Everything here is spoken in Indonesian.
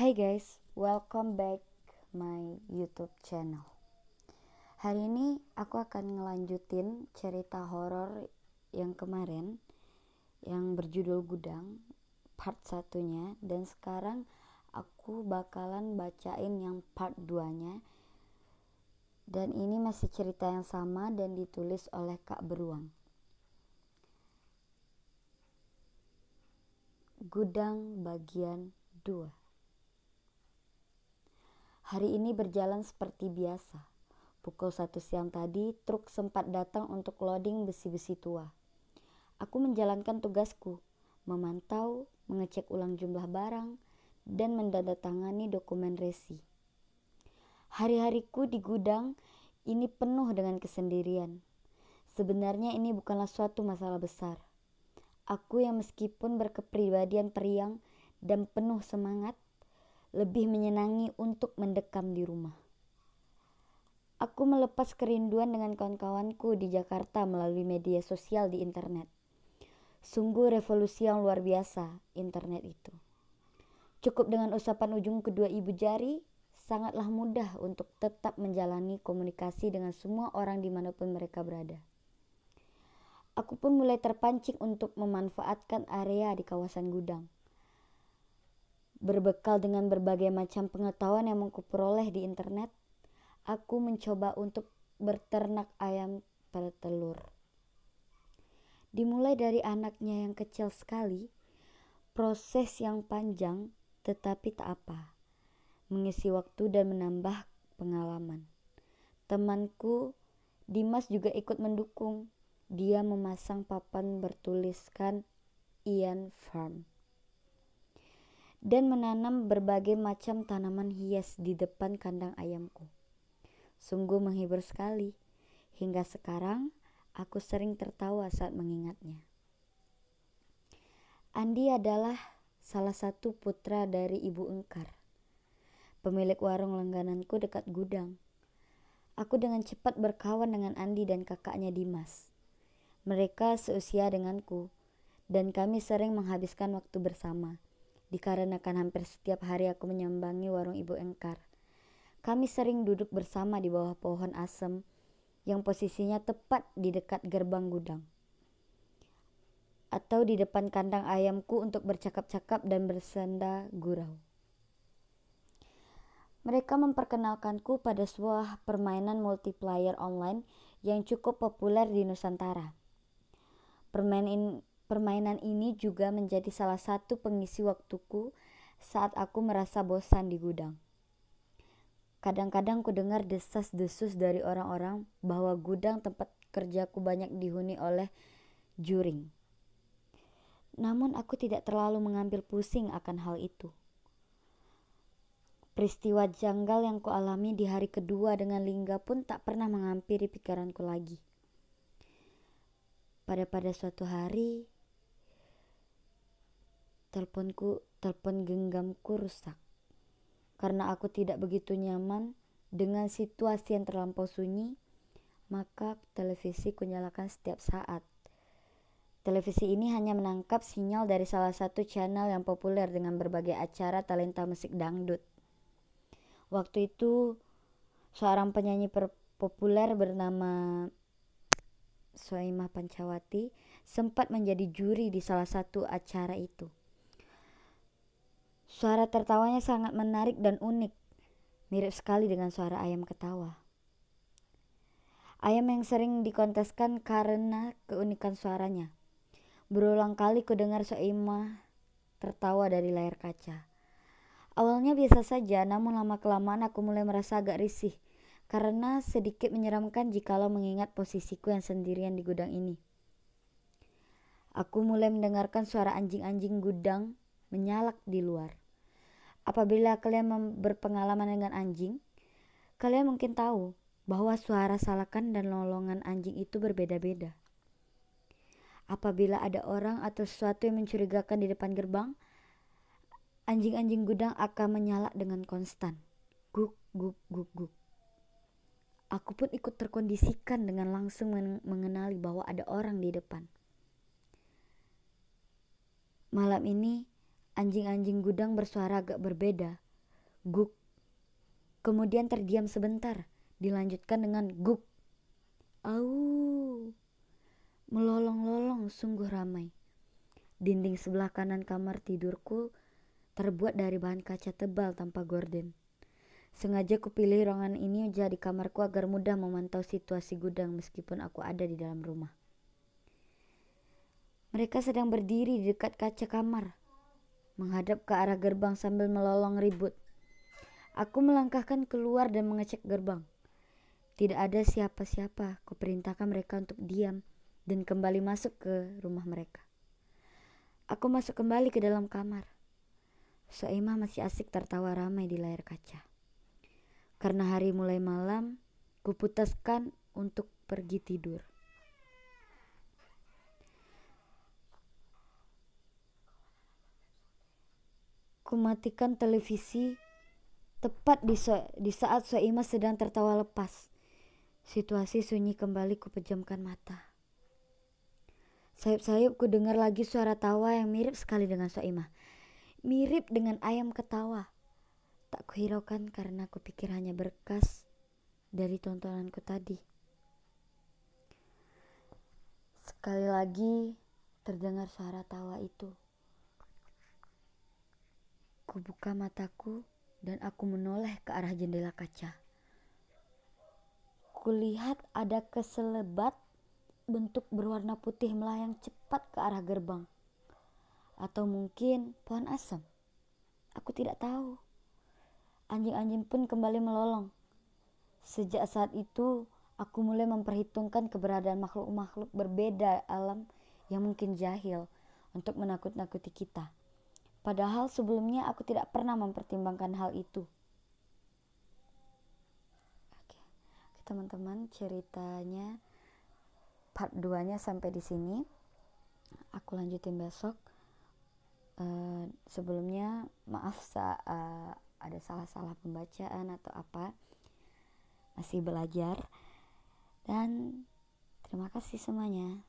Hai guys, welcome back my YouTube channel. Hari ini aku akan ngelanjutin cerita horor yang kemarin yang berjudul Gudang part 1-nya, dan sekarang aku bakalan bacain yang part 2-nya. Dan ini masih cerita yang sama dan ditulis oleh Kak Beruang. Gudang bagian 2. Hari ini berjalan seperti biasa. Pukul 1 siang tadi, truk sempat datang untuk loading besi-besi tua. Aku menjalankan tugasku, memantau, mengecek ulang jumlah barang, dan mendandatangani dokumen resi. Hari-hariku di gudang ini penuh dengan kesendirian. Sebenarnya ini bukanlah suatu masalah besar. Aku yang meskipun berkepribadian periang dan penuh semangat, lebih menyenangi untuk mendekam di rumah. Aku melepas kerinduan dengan kawan-kawanku di Jakarta melalui media sosial di internet. Sungguh revolusi yang luar biasa internet itu. Cukup dengan usapan ujung kedua ibu jari, sangatlah mudah untuk tetap menjalani komunikasi dengan semua orang dimanapun mereka berada. Aku pun mulai terpancing untuk memanfaatkan area di kawasan gudang. Berbekal dengan berbagai macam pengetahuan yang kuperoleh di internet, aku mencoba untuk berternak ayam petelur. Dimulai dari anaknya yang kecil sekali, proses yang panjang tetapi tak apa, mengisi waktu dan menambah pengalaman. Temanku Dimas juga ikut mendukung. Dia memasang papan bertuliskan Ian Farm dan menanam berbagai macam tanaman hias di depan kandang ayamku. Sungguh menghibur sekali. Hingga sekarang aku sering tertawa saat mengingatnya. Andi adalah salah satu putra dari Ibu Engkar, pemilik warung langgananku dekat gudang. Aku dengan cepat berkawan dengan Andi dan kakaknya Dimas. Mereka seusia denganku, dan kami sering menghabiskan waktu bersama. Dikarenakan hampir setiap hari aku menyambangi warung Ibu Engkar, kami sering duduk bersama di bawah pohon asem yang posisinya tepat di dekat gerbang gudang, atau di depan kandang ayamku untuk bercakap-cakap dan bersenda gurau. Mereka memperkenalkanku pada sebuah permainan multiplayer online yang cukup populer di Nusantara. Permainan ini juga menjadi salah satu pengisi waktuku saat aku merasa bosan di gudang. Kadang-kadang ku dengar desas-desus dari orang-orang bahwa gudang tempat kerjaku banyak dihuni oleh juring. Namun aku tidak terlalu mengambil pusing akan hal itu. Peristiwa janggal yang kualami di hari kedua dengan Lingga pun tak pernah menghampiri pikiranku lagi. Pada suatu hari, telepon genggamku rusak. Karena aku tidak begitu nyaman dengan situasi yang terlampau sunyi, maka televisi kunyalakan setiap saat. Televisi ini hanya menangkap sinyal dari salah satu channel yang populer dengan berbagai acara talenta musik dangdut. Waktu itu, seorang penyanyi populer bernama Soimah Pancawati sempat menjadi juri di salah satu acara itu. Suara tertawanya sangat menarik dan unik, mirip sekali dengan suara ayam ketawa. Ayam yang sering dikonteskan karena keunikan suaranya. Berulang kali kudengar Soimah tertawa dari layar kaca. Awalnya biasa saja, namun lama-kelamaan aku mulai merasa agak risih karena sedikit menyeramkan jikalau mengingat posisiku yang sendirian di gudang ini. Aku mulai mendengarkan suara anjing-anjing gudang menyalak di luar. Apabila kalian berpengalaman dengan anjing, kalian mungkin tahu bahwa suara salakan dan lolongan anjing itu berbeda-beda. Apabila ada orang atau sesuatu yang mencurigakan di depan gerbang, anjing-anjing gudang akan menyalak dengan konstan. Guk, guk, guk, guk. Aku pun ikut terkondisikan dengan langsung mengenali bahwa ada orang di depan. Malam ini, anjing-anjing gudang bersuara agak berbeda, Guk. Kemudian terdiam sebentar, dilanjutkan dengan guk. Au. Melolong-lolong sungguh ramai. Dinding sebelah kanan kamar tidurku terbuat dari bahan kaca tebal tanpa gorden. Sengaja kupilih ruangan ini menjadi kamarku agar mudah memantau situasi gudang meskipun aku ada di dalam rumah. Mereka sedang berdiri di dekat kaca kamar, menghadap ke arah gerbang sambil melolong ribut. Aku melangkahkan keluar dan mengecek gerbang. Tidak ada siapa-siapa. Kuperintahkan mereka untuk diam dan kembali masuk ke rumah mereka. Aku masuk kembali ke dalam kamar. Soeimah masih asik tertawa ramai di layar kaca. Karena hari mulai malam, kuputuskan untuk pergi tidur. Kumatikan televisi tepat di saat Soeimah sedang tertawa lepas. Situasi sunyi kembali, kupejamkan mata. Sayup-sayup ku dengar lagi suara tawa yang mirip sekali dengan Soeimah. Mirip dengan ayam ketawa. Tak kuhiraukan karena kupikir hanya berkas dari tontonanku tadi. Sekali lagi terdengar suara tawa itu. Kubuka mataku dan aku menoleh ke arah jendela kaca. Kulihat ada keselebat bentuk berwarna putih melayang cepat ke arah gerbang. Atau mungkin pohon asam. Aku tidak tahu. Anjing-anjing pun kembali melolong. Sejak saat itu, aku mulai memperhitungkan keberadaan makhluk-makhluk berbeda alam yang mungkin jahil untuk menakut-nakuti kita. Padahal sebelumnya aku tidak pernah mempertimbangkan hal itu. Oke, teman-teman, ceritanya part 2-nya sampai di sini. Aku lanjutin besok. Sebelumnya maaf ada salah-salah pembacaan atau apa. Masih belajar. Dan terima kasih semuanya.